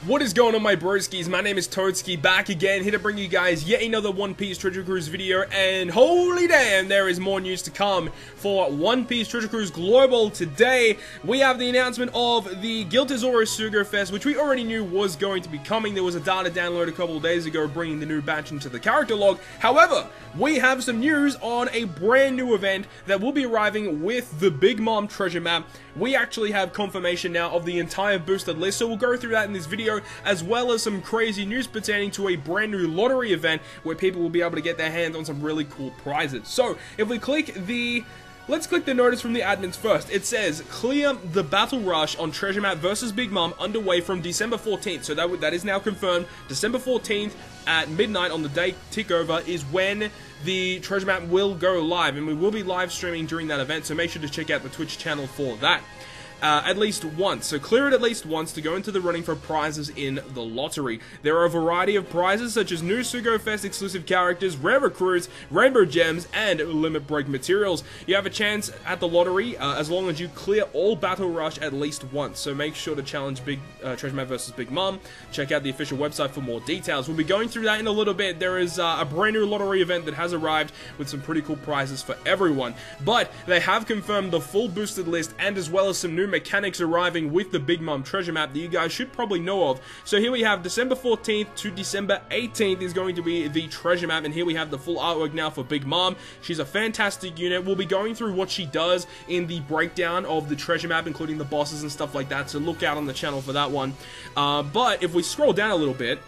What is going on, my broskiis? My name is Toadskii, back again, here to bring you guys yet another One Piece Treasure Cruise video, and holy damn, there is more news to come for One Piece Treasure Cruise Global. Today, we have the announcement of the Guild Tesoro Sugo Fest, which we already knew was going to be coming. There was a data download a couple of days ago bringing the new batch into the character log. However, we have some news on a brand new event that will be arriving with the Big Mom treasure map. We actually have confirmation now of the entire boosted list, so we'll go through that in this video, as well as some crazy news pertaining to a brand new lottery event where people will be able to get their hands on some really cool prizes. So, if we click the... Let's click the notice from the admins first. It says, clear the battle rush on Treasure Map versus Big Mom underway from December 14th. So that is now confirmed. December 14th at midnight on the day tick over is when the Treasure Map will go live. And we will be live streaming during that event, so make sure to check out the Twitch channel for that. At least once. So clear it at least once to go into the running for prizes in the lottery. There are a variety of prizes such as new Sugo Fest exclusive characters, rare recruits, rainbow gems, and limit break materials. You have a chance at the lottery as long as you clear all Battle Rush at least once. So make sure to challenge Treasure Map vs Big Mom. Check out the official website for more details. We'll be going through that in a little bit. There is a brand new lottery event that has arrived with some pretty cool prizes for everyone. But they have confirmed the full boosted list and as well as some new mechanics arriving with the Big Mom treasure map that you guys should probably know of. So here we have December 14th to December 18th is going to be the treasure map, and here we have the full artwork now for Big Mom. She's a fantastic unit. We'll be going through what she does in the breakdown of the treasure map, including the bosses and stuff like that, so look out on the channel for that one. But if we scroll down a little bit,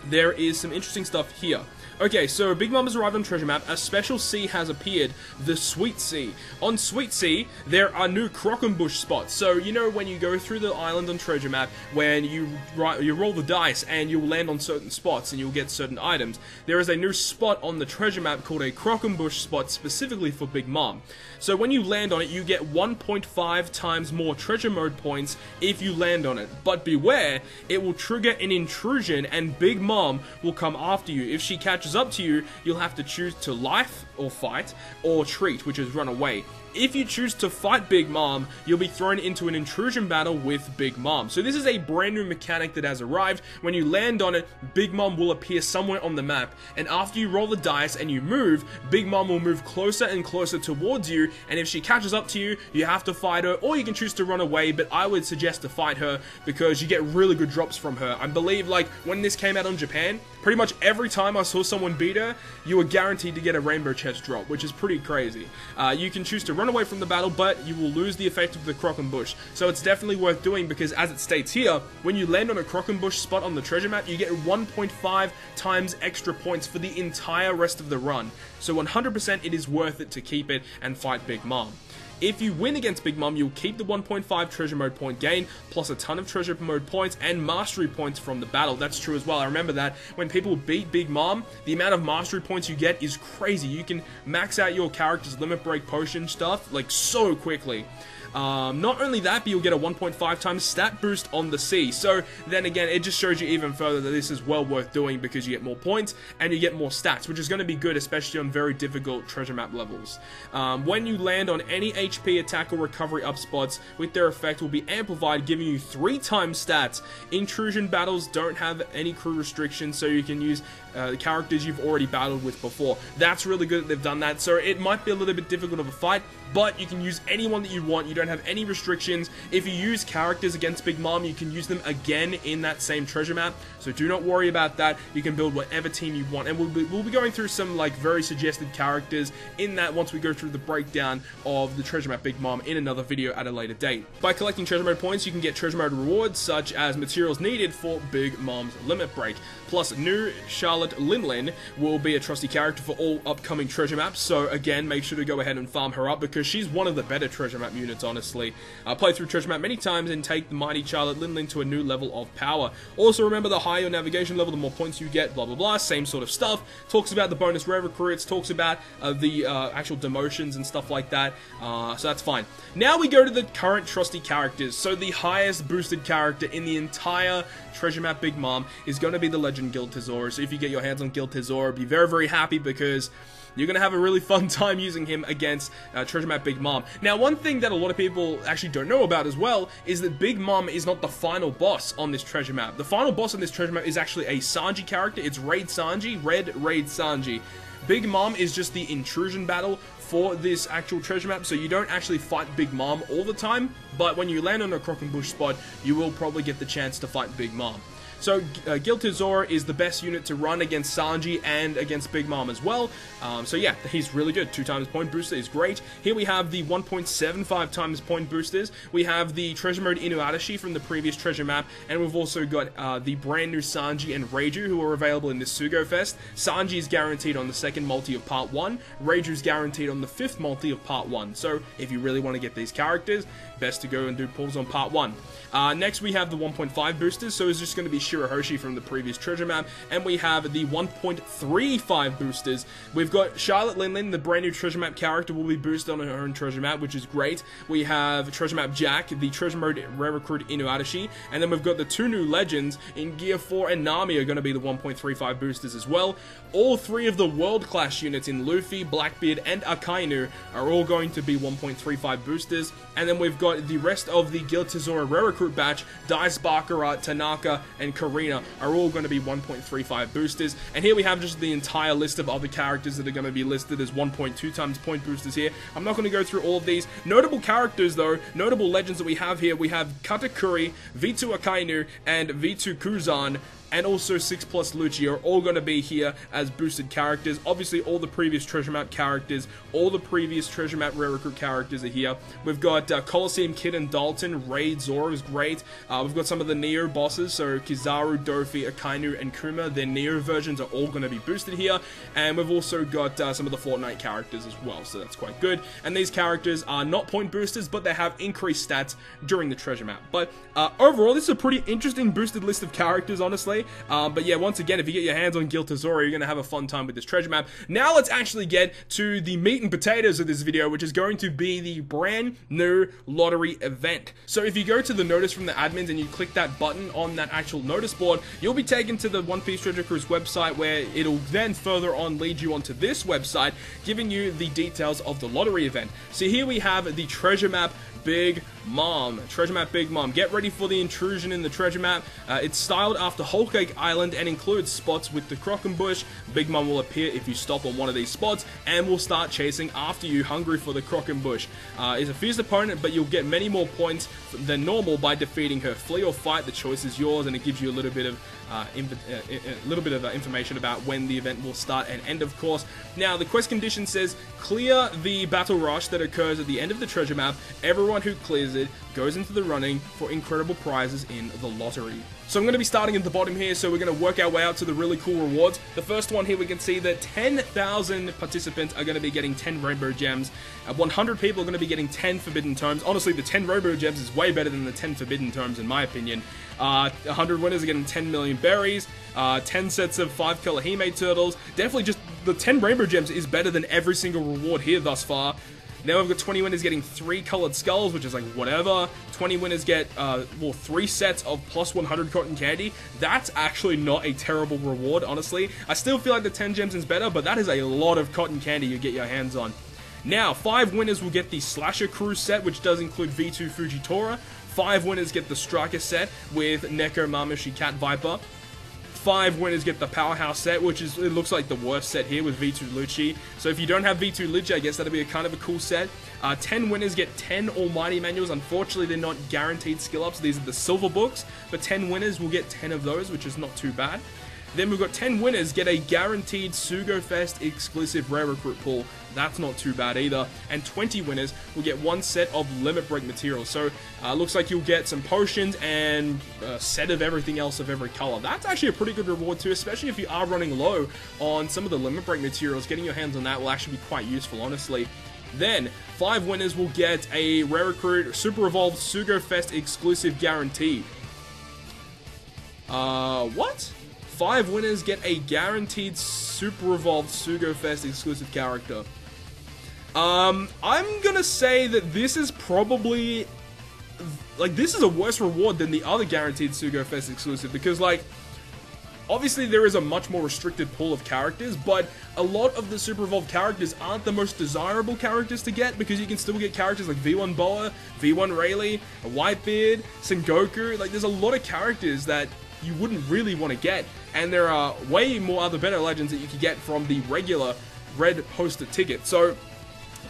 there is some interesting stuff here. Okay, so Big Mom has arrived on Treasure Map. A special sea has appeared, the Sweet Sea. On Sweet Sea, there are new Croquembouche spots. So, you know when you go through the island on Treasure Map, when you roll the dice and you'll land on certain spots and you'll get certain items, there is a new spot on the Treasure Map called a Croquembouche Spot specifically for Big Mom. So when you land on it, you get 1.5 times more treasure mode points if you land on it. But beware, it will trigger an intrusion and Big Mom will come after you. If she catches up to you, you'll have to choose to life or fight, or treat, which is run away. If you choose to fight Big Mom, you'll be thrown into an intrusion battle with Big Mom. So this is a brand new mechanic that has arrived. When you land on it, Big Mom will appear somewhere on the map, and after you roll the dice and you move, Big Mom will move closer and closer towards you, and if she catches up to you, you have to fight her, or you can choose to run away, but I would suggest to fight her because you get really good drops from her. I believe, like, when this came out on Japan, pretty much every time I saw someone beat her, you were guaranteed to get a rainbow chest drop, which is pretty crazy. You can choose to run away from the battle, but you will lose the effect of the Croquembouche. So it's definitely worth doing because, as it states here, when you land on a Croquembouche spot on the treasure map, you get 1.5 times extra points for the entire rest of the run. So 100% it is worth it to keep it and fight Big Mom. If you win against Big Mom, you'll keep the 1.5 treasure mode point gain, plus a ton of treasure mode points and mastery points from the battle. That's true as well. I remember that when people beat Big Mom, the amount of mastery points you get is crazy. You can max out your character's limit break potion stuff, like, so quickly. Not only that, but you'll get a 1.5 times stat boost on the sea. So then again, it just shows you even further that this is well worth doing because you get more points and you get more stats, which is going to be good, especially on very difficult treasure map levels. When you land on any HP attack or recovery up spots, with their effect will be amplified, giving you 3 times stats. Intrusion battles don't have any crew restrictions, so you can use the characters you've already battled with before. That's really good that they've done that. So it might be a little bit difficult of a fight, but you can use anyone that you want. You don't have any restrictions. If you use characters against Big Mom, you can use them again in that same treasure map, so do not worry about that. You can build whatever team you want, and we'll be going through some, like, very suggested characters in that once we go through the breakdown of the treasure map Big Mom in another video at a later date. By collecting treasure mode points, you can get treasure mode rewards such as materials needed for Big Mom's limit break. Plus, new Charlotte Linlin will be a trusty character for all upcoming treasure maps, so again, make sure to go ahead and farm her up because she's one of the better treasure map units, honestly. Play through treasure map many times and take the mighty Charlotte Linlin to a new level of power. Also remember, the higher your navigation level, the more points you get, blah blah blah, same sort of stuff. Talks about the bonus rare recruits, talks about the actual demotions and stuff like that, so that's fine. Now we go to the current trusty characters. So the highest boosted character in the entire treasure map Big Mom is going to be the Legend Guild Tesoro. So if you get your hands on Guild Tesoro, be very, very happy because you're going to have a really fun time using him against Treasure Map Big Mom. Now, one thing that a lot of people actually don't know about as well is that Big Mom is not the final boss on this treasure map. The final boss on this treasure map is actually a Sanji character. It's Raid Sanji, Red Raid Sanji. Big Mom is just the intrusion battle for this actual treasure map, so you don't actually fight Big Mom all the time, but when you land on a Croquembouche spot, you will probably get the chance to fight Big Mom. So, Guilty Zora is the best unit to run against Sanji and against Big Mom as well. So yeah, he's really good. 2 times point booster is great. Here we have the 1.75 times point boosters. We have the Treasure Mode Inuarashi from the previous treasure map, and we've also got the brand new Sanji and Reiju who are available in this Sugo Fest. Sanji is guaranteed on the 2nd multi of Part 1. Reiju is guaranteed on the 5th multi of Part 1. So, if you really want to get these characters, best to go and do pulls on Part 1. Next we have the 1.5 boosters, so it's just going to be Shirahoshi from the previous treasure map, and we have the 1.35 boosters. We've got Charlotte Linlin, the brand new treasure map character, will be boosted on her own treasure map, which is great. We have treasure map Jack, the treasure mode rare recruit Inuarashi, and then we've got the 2 new legends in Gear 4 and Nami are going to be the 1.35 boosters as well. All 3 of the world class units in Luffy, Blackbeard, and Akainu are all going to be 1.35 boosters, and then we've got the rest of the Guilty Zora rare recruit batch, Dice Baccarat, Tanaka, and Karina are all going to be 1.35 boosters. And here we have just the entire list of other characters that are going to be listed as 1.2 times point boosters here. I'm not going to go through all of these. Notable characters though, notable legends that we have here, we have Katakuri, V2 Akainu, and V2 Kuzan, and also 6+ Lucci are all going to be here as boosted characters. Obviously, all the previous treasure map characters, all the previous treasure map rare recruit characters are here. We've got Coliseum Kid and Dalton, Raid Zora is great. We've got some of the Neo bosses, so Kizaru, Dofi, Akainu, and Kuma. Their Neo versions are all going to be boosted here. And we've also got some of the Fortnite characters as well, so that's quite good. And these characters are not point boosters, but they have increased stats during the treasure map. But overall, this is a pretty interesting boosted list of characters, honestly. But yeah, once again, if you get your hands on Guilty Zora, you're going to have a fun time with this treasure map. Now let's actually get to the meat and potatoes of this video, which is going to be the brand new lottery event. So if you go to the notice from the admins and you click that button on that actual notice board, you'll be taken to the One Piece Treasure Cruise website, where it'll then further on lead you onto this website, giving you the details of the lottery event. So here we have the treasure map Big Mom. Treasure map Big Mom. Get ready for the intrusion in the treasure map. It's styled after Whole Cake Island and includes spots with the Croquembouche. Big Mom will appear if you stop on one of these spots and will start chasing after you, hungry for the Croquembouche. Is a fierce opponent, but you'll get many more points than normal by defeating her. Flee or fight, the choice is yours, and it gives you a little bit of information about when the event will start and end, of course. Now, the quest condition says, clear the battle rush that occurs at the end of the treasure map. Everyone who clears it goes into the running for incredible prizes in the lottery. So I'm going to be starting at the bottom here, so we're going to work our way out to the really cool rewards. The first one here, we can see that 10,000 participants are going to be getting 10 rainbow gems. 100 people are going to be getting 10 forbidden tomes. Honestly, the 10 rainbow gems is way better than the 10 forbidden tomes, in my opinion. 100 winners are getting 10 million berries, 10 sets of 5 color Hime turtles. Definitely just the 10 rainbow gems is better than every single reward here thus far. Now we've got 20 winners getting 3 colored skulls, which is like whatever. 20 winners get, 3 sets of plus 100 cotton candy. That's actually not a terrible reward, honestly. I still feel like the 10 gems is better, but that is a lot of cotton candy you get your hands on. Now, 5 winners will get the Slasher Crew set, which does include V2 Fujitora. 5 winners get the Striker set with Neko, Mamushi, Cat Viper. 5 winners get the Powerhouse set, which is, it looks like the worst set here with V2 Lucci. So if you don't have V2 Lucci, I guess that'll be a kind of a cool set. 10 winners get 10 Almighty manuals. Unfortunately, they're not guaranteed skill ups. These are the silver books, but 10 winners will get 10 of those, which is not too bad. Then we've got 10 winners get a guaranteed Sugo Fest exclusive rare recruit pool. That's not too bad either. And 20 winners will get 1 set of limit break materials. So looks like you'll get some potions and a set of everything else of every color. That's actually a pretty good reward too, especially if you are running low on some of the limit break materials. Getting your hands on that will actually be quite useful, honestly. Then, 5 winners will get a rare recruit Super Evolved Sugo Fest exclusive guaranteed. What? 5 winners get a guaranteed Super Evolved Sugo Fest exclusive character. I'm gonna say that this is probably, like, this is a worse reward than the other guaranteed Sugo Fest exclusive, because, like, Obviously, there is a much more restricted pool of characters, but a lot of the Super Evolved characters aren't the most desirable characters to get, because you can still get characters like V1 Boa, V1 Rayleigh, a Whitebeard, Sengoku. Like, there's a lot of characters that you wouldn't really want to get, and there are way more other better legends that you could get from the regular red posted ticket. So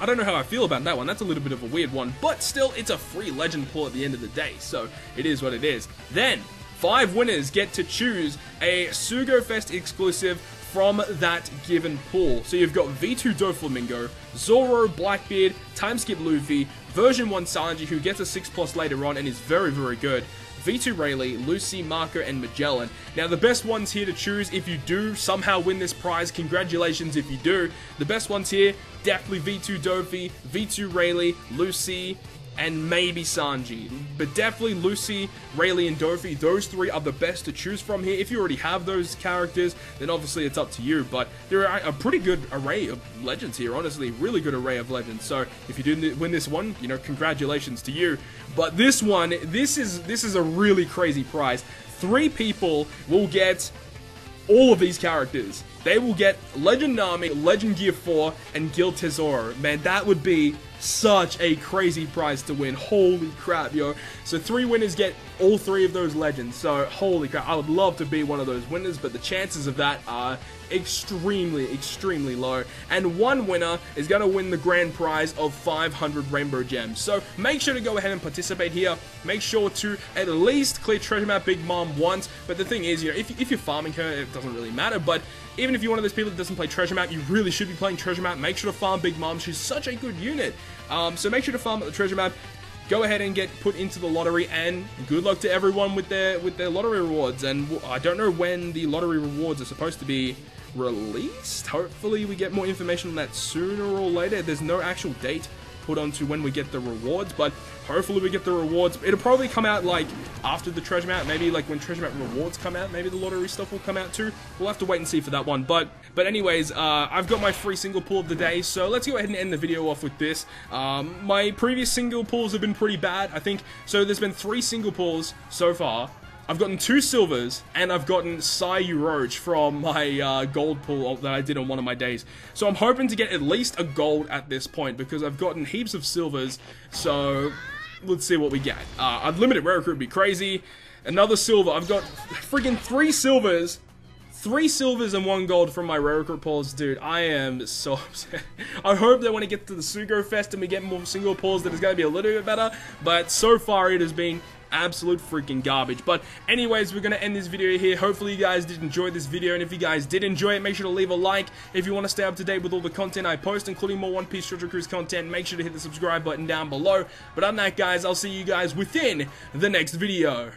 I don't know how I feel about that one. That's a little bit of a weird one, but still, it's a free legend pull at the end of the day, so it is what it is. Then 5 winners get to choose a Sugo Fest exclusive from that given pool. So you've got V2 Doflamingo, Zoro, Blackbeard, Timeskip Luffy, version 1 Sanji, who gets a 6+ later on and is very, very good, V2 Rayleigh, Lucy, Marco, and Magellan. Now, the best ones here to choose, if you do somehow win this prize, congratulations if you do. The best ones here, definitely V2 Dofi, V2 Rayleigh, Lucy, and maybe Sanji. But definitely Lucy, Rayleigh, and Dofi, those 3 are the best to choose from here. If you already have those characters, then obviously it's up to you. But there are a pretty good array of legends here, honestly. Really good array of legends. So if you do win this one, you know, congratulations to you. But this one, this is a really crazy prize. 3 people will get all of these characters. They will get Legend Nami, Legend Gear 4, and Guild Tesoro. Man, that would be such a crazy prize to win. Holy crap, yo. So 3 winners get all 3 of those legends. So, holy crap. I would love to be one of those winners, but the chances of that are extremely, extremely low. And 1 winner is going to win the grand prize of 500 Rainbow Gems. So, make sure to go ahead and participate here. Make sure to at least clear Treasure Map Big Mom once. But the thing is, you know, if you're farming her, it doesn't really matter. But even if you're one of those people that doesn't play Treasure Map, you really should be playing Treasure Map. Make sure to farm Big Mom. She's such a good unit. So make sure to farm at the Treasure Map. Go ahead and get put into the lottery, and good luck to everyone with their lottery rewards. And I don't know when the lottery rewards are supposed to be released. Hopefully we get more information on that sooner or later. There's no actual date put onto when we get the rewards, but hopefully we get the rewards. It'll probably come out like after the Treasure Map, maybe like when Treasure Map rewards come out, maybe the lottery stuff will come out too. We'll have to wait and see for that one. But anyways, I've got my free single pull of the day, so let's go ahead and end the video off with this. My previous single pulls have been pretty bad, I think. So there's been 3 single pulls so far. I've gotten 2 silvers, and I've gotten Sayu Roach from my gold pull that I did on one of my days. So I'm hoping to get at least a gold at this point, because I've gotten heaps of silvers, so let's see what we get. Unlimited rare recruit would be crazy. Another silver. I've got friggin' 3 silvers. 3 silvers and 1 gold from my rare recruit pulls. Dude, I am so upset. I hope that when it gets to the Sugo Fest and we get more single pulls that it's going to be a little bit better, but so far it has been absolute freaking garbage. But anyways, we're going to end this video here. Hopefully you guys did enjoy this video, and if you guys did enjoy it, make sure to leave a like. If you want to stay up to date with all the content I post, including more One Piece Treasure Cruise content, make sure to hit the subscribe button down below. But other than that, guys, I'll see you guys within the next video.